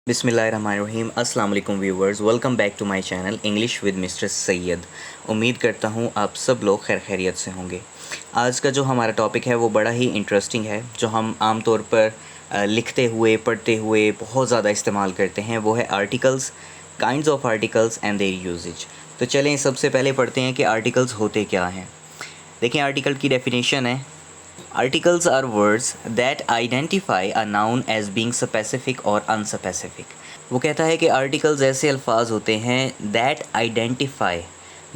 बिस्मिल्लाहिर्रहमानिर्रहीम अस्सलाम वालेकुम viewers, welcome back to my channel English with mister Syed. उम्मीद करता हूँ आप सब लोग खैर खैरियत से होंगे। आज का जो हमारा टॉपिक है वो बड़ा ही इंटरेस्टिंग है, जो हम आम तौर पर लिखते हुए पढ़ते हुए बहुत ज़्यादा इस्तेमाल करते हैं, वो है articles, kinds of articles and their usages. तो चलें सबसे पहले पढ़ते हैं कि आर्टिकल्स होते क्या हैं। देखिए आर्टिकल की डेफिनेशन है, Articles are words that identify a noun as being specific or unspecific। वो कहता है कि आर्टिकल्स ऐसे अल्फाज होते हैं that identify,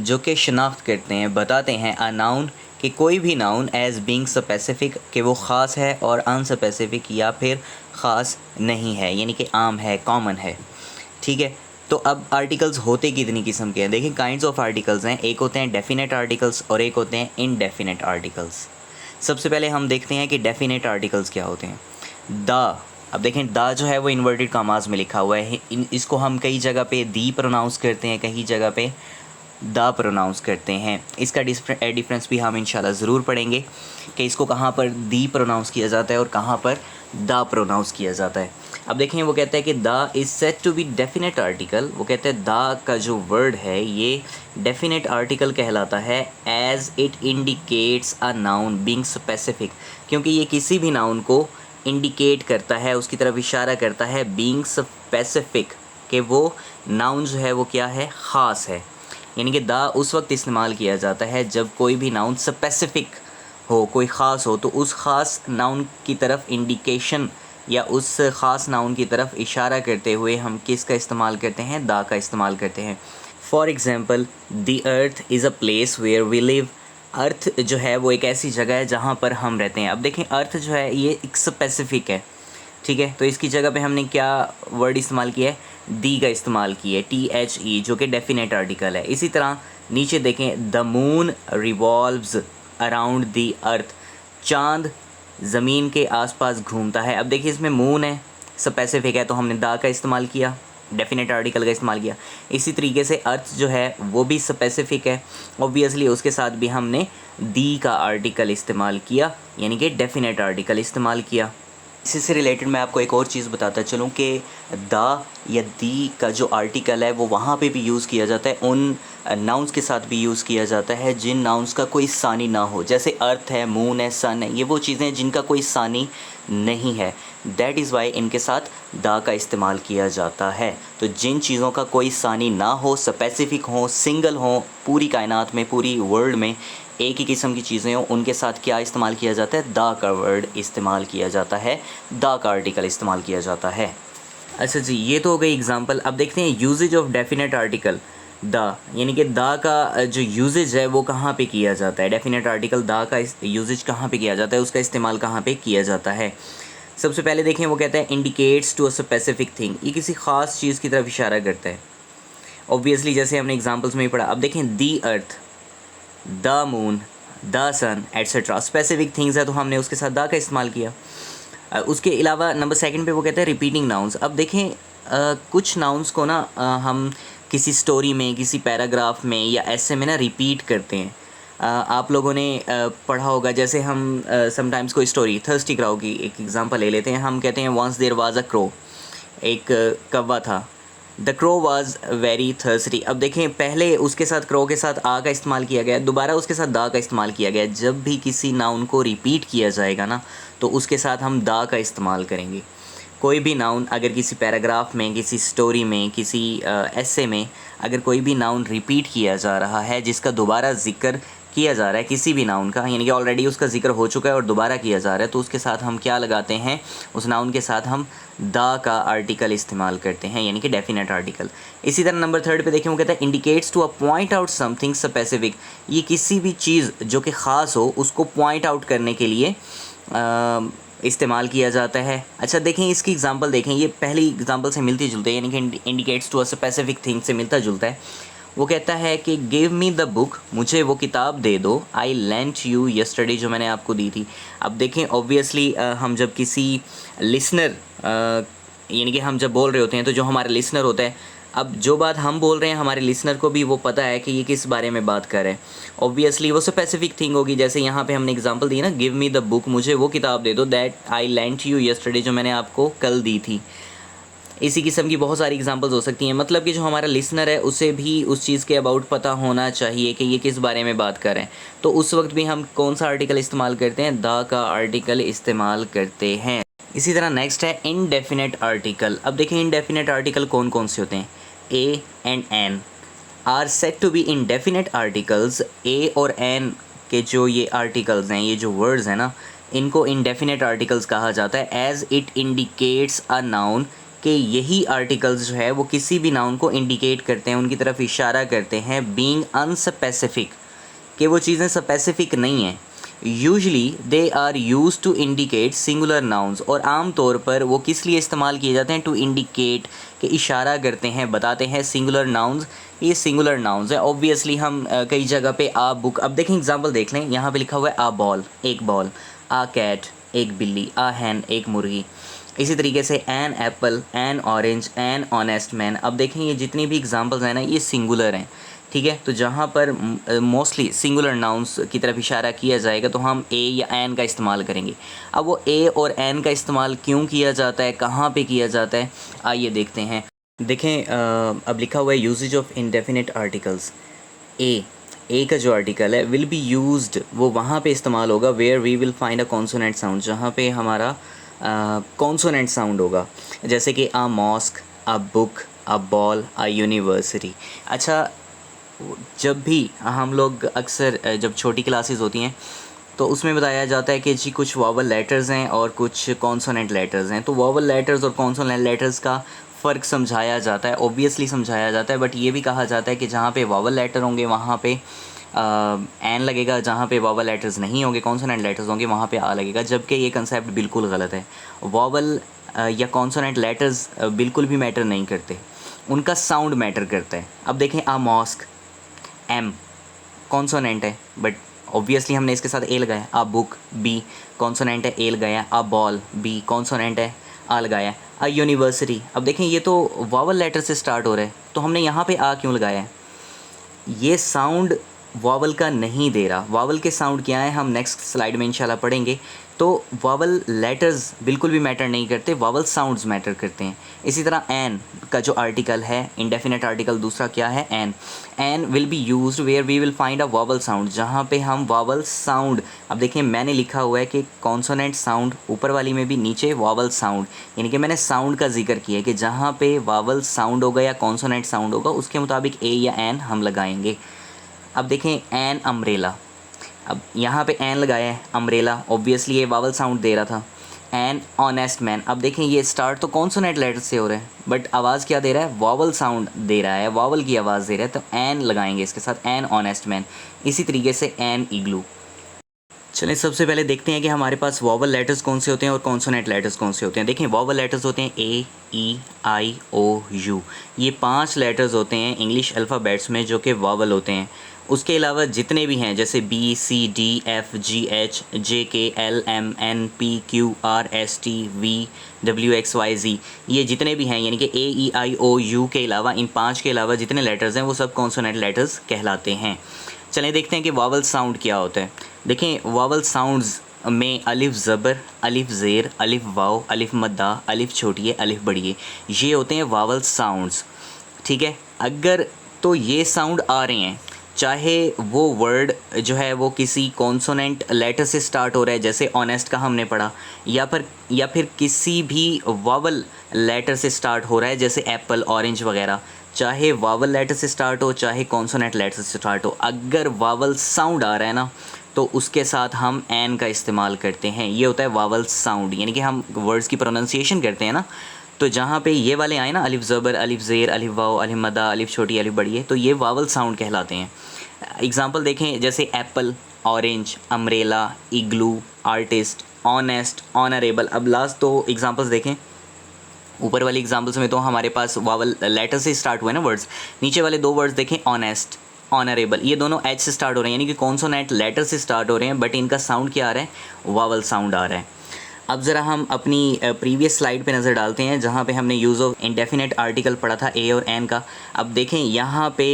जो कि शनाख्त करते हैं, बताते हैं a noun, कि कोई भी नाउन एज बीइंग स्पेसिफिक, कि वो ख़ास है, और अनस्पेसिफिक या फिर ख़ास नहीं है, यानी कि आम है, कॉमन है। ठीक है, तो अब आर्टिकल्स होते कितनी किस्म के हैं। देखिए काइंड्स ऑफ आर्टिकल्स हैं, एक होते हैं डेफिनेट आर्टिकल्स और एक होते हैं इनडेफिनेट आर्टिकल्स। सबसे पहले हम देखते हैं कि डेफिनेट आर्टिकल्स क्या होते हैं। द, अब देखें द जो है वो इन्वर्टेड कामाज में लिखा हुआ है, इसको हम कई जगह पे दी प्रोनाउंस करते हैं, कई जगह पे द प्रोनाउंस करते हैं। इसका डिफरेंस भी हम इंशाल्लाह ज़रूर पढ़ेंगे कि इसको कहाँ पर दी प्रोनाउंस किया जाता है और कहाँ पर द प्रोनाउंस किया जाता है। अब देखें वो कहता है कि the is set to be definite article. वो कहते हैं द का जो वर्ड है ये डेफिनेट आर्टिकल कहलाता है as it indicates a noun being specific, क्योंकि ये किसी भी नाउन को इंडिकेट करता है, उसकी तरफ इशारा करता है बीइंग स्पेसिफिक, कि वो नाउन जो है वो क्या है, ख़ास है। यानी कि द उस वक्त इस्तेमाल किया जाता है जब कोई भी नाउन स्पेसिफिक हो, कोई ख़ास हो, तो उस ख़ास नाउन की तरफ इंडिकेशन या उस ख़ास नाउन की तरफ इशारा करते हुए हम किसका इस्तेमाल करते हैं, द का इस्तेमाल करते हैं। For example, the earth is a place where we live. Earth जो है वो एक ऐसी जगह है जहाँ पर हम रहते हैं। अब देखें अर्थ जो है ये एक स्पेसिफिक है, ठीक है, तो इसकी जगह पे हमने क्या वर्ड इस्तेमाल किया है, दी का इस्तेमाल किया है, THE, जो कि डेफिनेट आर्टिकल है। इसी तरह नीचे देखें, the moon revolves around the earth. चाँद ज़मीन के आसपास घूमता है। अब देखिए इसमें मून है, स्पेसिफिक है, तो हमने द का इस्तेमाल किया, डेफिनेट आर्टिकल का इस्तेमाल किया। इसी तरीके से अर्थ जो है वो भी स्पेसिफिक है, ऑब्वियसली उसके साथ भी हमने दी का आर्टिकल इस्तेमाल किया, यानी कि डेफिनेट आर्टिकल इस्तेमाल किया। इसी से रिलेटेड मैं आपको एक और चीज़ बताता चलूँ कि द या दी का जो आर्टिकल है वो वहाँ पे भी यूज़ किया जाता है, उन नाउन्स के साथ भी यूज़ किया जाता है जिन नाउन्स का कोई सानी ना हो। जैसे अर्थ है, मून है, सन है, ये वो चीज़ें हैं जिनका कोई सानी नहीं है। दैट इज़ वाई इनके साथ द का इस्तेमाल किया जाता है। तो जिन चीज़ों का कोई सानी ना हो, स्पेसिफिक हो, सिंगल हो, पूरी कायनात में, पूरी वर्ल्ड में एक ही किस्म की चीज़ें हों, उनके साथ क्या इस्तेमाल किया जाता है, द का वर्ड इस्तेमाल किया जाता है, द का आर्टिकल इस्तेमाल किया जाता है। अच्छा जी, ये तो हो गई एग्जांपल। अब देखते हैं usages of definite article the, यानी कि द का जो यूजेज है वो कहाँ पे किया जाता है। डेफिनेट आर्टिकल द का यूजेज कहाँ पे किया जाता है, उसका इस्तेमाल कहाँ पे किया जाता है। सबसे पहले देखें वो कहता है indicates to a specific thing, ये किसी ख़ास चीज़ की तरफ इशारा करता है, ऑब्वियसली जैसे हमने एग्जाम्पल्स में ही पढ़ा। अब देखें the earth, the moon, the sun etcetera, specific things है तो हमने उसके साथ द का इस्तेमाल किया। उसके अलावा नंबर सेकंड पे वो कहते हैं रिपीटिंग नाउन्स। अब देखें कुछ नाउन्स को ना हम किसी स्टोरी में, किसी पैराग्राफ में या ऐसे में ना रिपीट करते हैं। आप लोगों ने पढ़ा होगा, जैसे हम समटाइम्स कोई स्टोरी, थर्स्टी क्राउ की एक एग्जांपल ले लेते हैं। हम कहते हैं once there was a crow, एक कौवा था, the crow was very thirsty. अब देखें पहले उसके साथ क्रो के साथ आ का इस्तेमाल किया गया, दोबारा उसके साथ द का इस्तेमाल किया गया। जब भी किसी नाउन को रिपीट किया जाएगा ना तो उसके साथ हम द का इस्तेमाल करेंगे। कोई भी नाउन अगर किसी पैराग्राफ में, किसी स्टोरी में, किसी एसे में अगर कोई भी नाउन रिपीट किया जा रहा है, जिसका दोबारा ज़िक्र किया जा रहा है किसी भी नाउन का, यानी कि ऑलरेडी उसका जिक्र हो चुका है और दोबारा किया जा रहा है, तो उसके साथ हम क्या लगाते हैं, उस नाउन के साथ हम द का आर्टिकल इस्तेमाल करते हैं, यानी कि डेफिनेट आर्टिकल। इसी तरह नंबर थर्ड पे देखें वो कहता है indicates to a point out something specific, ये किसी भी चीज़ जो कि ख़ास हो उसको पॉइंट आउट करने के लिए इस्तेमाल किया जाता है। अच्छा देखें इसकी एग्जांपल देखें, ये पहली एग्जांपल से मिलती जुलती है, यानी कि indicates to a specific thing से मिलता जुलता है। वो कहता है कि गिव मी द बुक, मुझे वो किताब दे दो, आई लेंट यू यस्टरडे, जो मैंने आपको दी थी। अब देखें ऑब्वियसली हम जब किसी लिसनर, यानी कि हम जब बोल रहे होते हैं तो जो हमारा लिसनर होता है, अब जो बात हम बोल रहे हैं हमारे लिसनर को भी वो पता है कि ये किस बारे में बात कर रहे हैं। ऑब्वियसली वो स्पेसिफिक थिंग होगी, जैसे यहाँ पे हमने एग्जांपल दी ना, गिव मी द बुक, मुझे वो किताब दे दो, that I lent you yesterday, जो मैंने आपको कल दी थी। इसी किस्म की बहुत सारी एग्जांपल्स हो सकती हैं। मतलब कि जो हमारा लिसनर है उसे भी उस चीज़ के अबाउट पता होना चाहिए कि ये किस बारे में बात कर रहे हैं। तो उस वक्त भी हम कौन सा आर्टिकल इस्तेमाल करते हैं, द का आर्टिकल इस्तेमाल करते हैं। इसी तरह नेक्स्ट है इनडेफिनेट आर्टिकल। अब देखें इनडेफिनेट आर्टिकल कौन कौन से होते हैं। A and an are set to be indefinite articles. A और एन के जो ये आर्टिकल्स हैं, ये जो वर्ड्स हैं ना, इनको इनडेफिनेट आर्टिकल्स कहा जाता है। As it indicates a noun, कि यही आर्टिकल्स जो है वो किसी भी नाउन को इंडिकेट करते हैं, उनकी तरफ इशारा करते हैं। बीइंग अनस्पेसिफिक, कि वो चीज़ें स्पेसिफिक नहीं हैं। Usually they are use to indicate singular nouns, और आम तौर पर वो किस लिए इस्तेमाल किए जाते हैं, टू इंडिकेट, कि इशारा करते हैं, बताते हैं सिंगुलर नाउन्स। ये सिंगुलर नाउन्स है। ऑब्वियसली हम कई जगह पे आ बुक, अब देखें एग्जांपल देख लें, यहाँ पे लिखा हुआ है आ बॉल, एक बॉल, आ कैट, एक बिल्ली, आ हैन, एक मुर्गी। इसी तरीके से an apple, an orange, an honest man. अब देखें ये जितनी भी एग्जांपल्स हैं ना, ये सिंगुलर हैं, ठीक है। तो जहाँ पर मोस्टली सिंगुलर नाउन्स की तरफ इशारा किया जाएगा तो हम ए या एन का इस्तेमाल करेंगे। अब वो ए और एन का इस्तेमाल क्यों किया जाता है, कहाँ पे किया जाता है, आइए देखते हैं। देखें अब लिखा हुआ है यूजेज ऑफ इंडेफिनिट आर्टिकल्स। ए का जो आर्टिकल है विल बी यूज्ड, वो वहाँ पे इस्तेमाल होगा where we will find a consonant sound, जहाँ पे हमारा कॉन्सोनेंट साउंड होगा। जैसे कि a mosque, a book, a ball, a university. अच्छा, जब भी हम लोग अक्सर जब छोटी क्लासेस होती हैं तो उसमें बताया जाता है कि जी कुछ वॉवल लेटर्स हैं और कुछ कॉन्सोनेंट लेटर्स हैं। तो वॉवल लेटर्स और कॉन्सोनेंट लेटर्स का फ़र्क समझाया जाता है, ऑब्वियसली समझाया जाता है। बट ये भी कहा जाता है कि जहाँ पे वॉवल लेटर होंगे वहाँ पे एन लगेगा, जहाँ पे वॉवल लेटर्स नहीं होंगे, कॉन्सोनेंट लेटर्स होंगे, वहाँ पे आ लगेगा। जबकि ये कंसेप्ट बिल्कुल गलत है। वॉवल या कॉन्सोनेंट लेटर्स बिल्कुल भी मैटर नहीं करते, उनका साउंड मैटर करता है। अब देखें आ मॉस्क, एम कॉन्सोनेंट है बट ऑब्वियसली हमने इसके साथ ए लगाया। आ बुक, बी कॉन्सोनेंट है, ए लगाया। आ बॉल, बी कॉन्सोनेंट है, आ लगाया। आ यूनिवर्सिटी, अब देखें ये तो वावल लेटर से स्टार्ट हो रहा है, तो हमने यहाँ पे आ क्यों लगाया है। ये साउंड वावल का नहीं दे रहा। वावल के साउंड क्या है हम नेक्स्ट स्लाइड में इंशाल्लाह पढ़ेंगे। तो वावल लेटर्स बिल्कुल भी मैटर नहीं करते, वावल साउंड्स मैटर करते हैं। इसी तरह एन का जो आर्टिकल है, इंडेफिनेट आर्टिकल दूसरा क्या है, an. An will be used where we will find a vowel sound, जहाँ पे हम वावल साउंड, अब देखिए मैंने लिखा हुआ है कि कॉन्सोनेंट साउंड ऊपर वाली में भी, नीचे वावल साउंड, यानी कि मैंने साउंड का जिक्र किया है कि जहाँ पे वावल साउंड होगा या कॉन्सोनेंट साउंड होगा उसके मुताबिक ए या एन हम लगाएंगे। अब देखें एन अम्ब्रेला, अब यहाँ पे एन लगाया है, अम्ब्रेला ऑब्वियसली ये वावल साउंड दे रहा था। एन ऑनेस्ट मैन, अब देखें ये स्टार्ट तो कॉन्सोनेंट लेटर से हो रहा है बट आवाज़ क्या दे रहा है, वावल साउंड दे रहा है, वावल की आवाज़ दे रहा है, तो एन लगाएंगे इसके साथ, एन ऑनेस्ट मैन। इसी तरीके से एन इग्लू। चलें सबसे पहले देखते हैं कि हमारे पास वावल लेटर्स कौन से होते हैं और कॉन्सोनेंट लेटर्स कौन से होते हैं। देखें वावल लेटर्स होते हैं ए, ई, आई, ओ, यू। ये 5 लेटर्स होते हैं इंग्लिश अल्फ़ाबेट्स में जो कि वावल होते हैं। उसके अलावा जितने भी हैं जैसे B, C, D, F, G, H, J, K, L, M, N, P, Q, R, S, T, V, W, X, Y, Z, ये जितने भी हैं यानी कि ए, ई, आई, ओ, यू के अलावा, इन 5 के अलावा जितने लेटर्स हैं वो सब कॉन्सोनेंट लेटर्स कहलाते हैं। चलें देखते हैं कि वावल साउंड क्या होता है। देखें वावल साउंड्स में अलिफ ज़बर, अलिफ ज़ेर, अलिफ वाव, अलिफ मद्दा, अलिफ छोटी है, अलिफ बड़ी है, ये होते हैं वावल साउंड्स, ठीक है। अगर तो ये साउंड आ रहे हैं चाहे वो वर्ड जो है वो किसी कॉन्सोनेंट लेटर से स्टार्ट हो रहा है जैसे ऑनेस्ट का हमने पढ़ा, या फिर किसी भी वावल लेटर से स्टार्ट हो रहा है जैसे एप्पल, ऑरेंज वगैरह, चाहे वावल लेटर से स्टार्ट हो चाहे कॉन्सोनेंट लेटर से स्टार्ट हो, अगर वावल साउंड आ रहा है ना तो उसके साथ हम एन का इस्तेमाल करते हैं। ये होता है वावल साउंड, यानी कि हम वर्ड्स की प्रोनाउंसिएशन करते हैं ना, तो जहाँ पे ये वाले आए ना अलिफ ज़बर, अलिफ ज़ेर, अलिफ वाव, अलिफ मदा, अलिफ छोटी, अलिफ बड़ी है, तो ये वावल साउंड कहलाते हैं। एग्जांपल देखें जैसे एप्पल, ऑरेंज, अम्ब्रेला, इग्लू, आर्टिस्ट, ऑनेस्ट, ऑनरेबल। अब लास्ट 2 एग्जांपल्स देखें। ऊपर वाली एग्जांपल्स में तो हमारे पास वावल लेटर से स्टार्ट हुए ना वर्ड्स, नीचे वाले 2 वर्ड्स देखें ऑनेस्ट, ऑनरेबल, ये दोनों एच से स्टार्ट हो रहे हैं यानी कि कॉन्सोनेंट लेटर से स्टार्ट हो रहे हैं बट इनका साउंड क्या आ रहा है, वावल साउंड आ रहा है। अब ज़रा हम अपनी प्रीवियस स्लाइड पे नज़र डालते हैं जहाँ पे हमने यूज़ ऑफ इंडेफिनेट आर्टिकल पढ़ा था ए और एन का। अब देखें यहाँ पे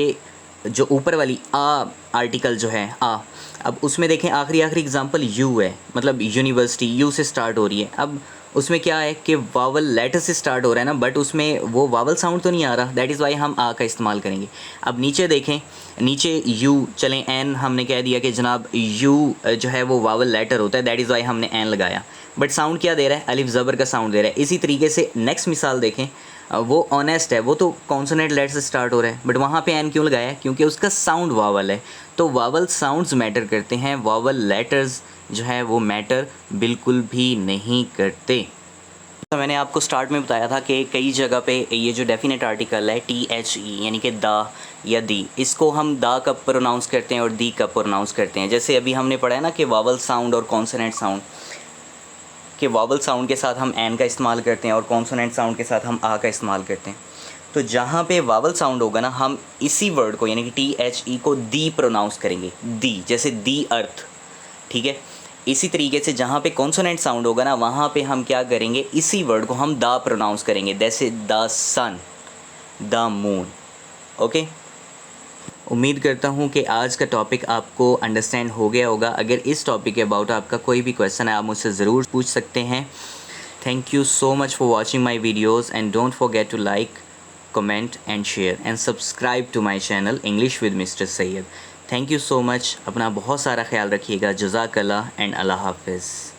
जो ऊपर वाली आ आर्टिकल जो है आ, अब उसमें देखें आखिरी एग्जांपल यू है, मतलब यूनिवर्सिटी यू से स्टार्ट हो रही है। अब उसमें क्या है कि वावल लेटर से स्टार्ट हो रहा है ना, बट उसमें वो वावल साउंड तो नहीं आ रहा, दैट इज़ वाई हम आ का इस्तेमाल करेंगे। अब नीचे देखें, नीचे यू, चलें एन हमने कह दिया कि जनाब यू जो है वो वावल लेटर होता है, दैट इज़ वाई हमने एन लगाया, बट साउंड क्या दे रहा है, अलिफ ज़बर का साउंड दे रहा है। इसी तरीके से नेक्स्ट मिसाल देखें, वो ऑनेस्ट है, वो तो कॉन्सोनेंट लेटर से स्टार्ट हो रहा है, बट वहाँ पे एन क्यों लगाया है, क्योंकि उसका साउंड वावल है। तो वावल साउंड्स मैटर करते हैं, वावल लेटर्स जो है वो मैटर बिल्कुल भी नहीं करते। तो मैंने आपको स्टार्ट में बताया था कि कई जगह पे ये जो डेफिनेट आर्टिकल है THE यानी कि दा या दी, इसको हम दा कब प्रोनाउंस करते हैं और दी कब प्रोनाउंस करते हैं। जैसे अभी हमने पढ़ा है ना कि वावल साउंड और कॉन्सोनेंट साउंड, कि वावल साउंड के साथ हम एन का इस्तेमाल करते हैं और कॉन्सोनेंट साउंड के साथ हम आ का इस्तेमाल करते हैं। तो जहाँ पे वावल साउंड होगा ना, हम इसी वर्ड को यानी कि THE को दी प्रोनाउंस करेंगे, दी, जैसे दी अर्थ, ठीक है। इसी तरीके से जहाँ पे कॉन्सोनेंट साउंड होगा ना, वहाँ पे हम क्या करेंगे, इसी वर्ड को हम दा प्रोनाउंस करेंगे, जैसे the sun, the moon. Okay, उम्मीद करता हूँ कि आज का टॉपिक आपको अंडरस्टैंड हो गया होगा। अगर इस टॉपिक के अबाउट आपका कोई भी क्वेश्चन है, आप मुझसे ज़रूर पूछ सकते हैं। Thank you so much for watching my videos and don't forget to like, comment and share and subscribe to my channel English with Mr. Sayyed. Thank you so much, अपना बहुत सारा ख्याल रखिएगा। जज़ाकल्लाह एंड अल्लाह हाफ़िज़।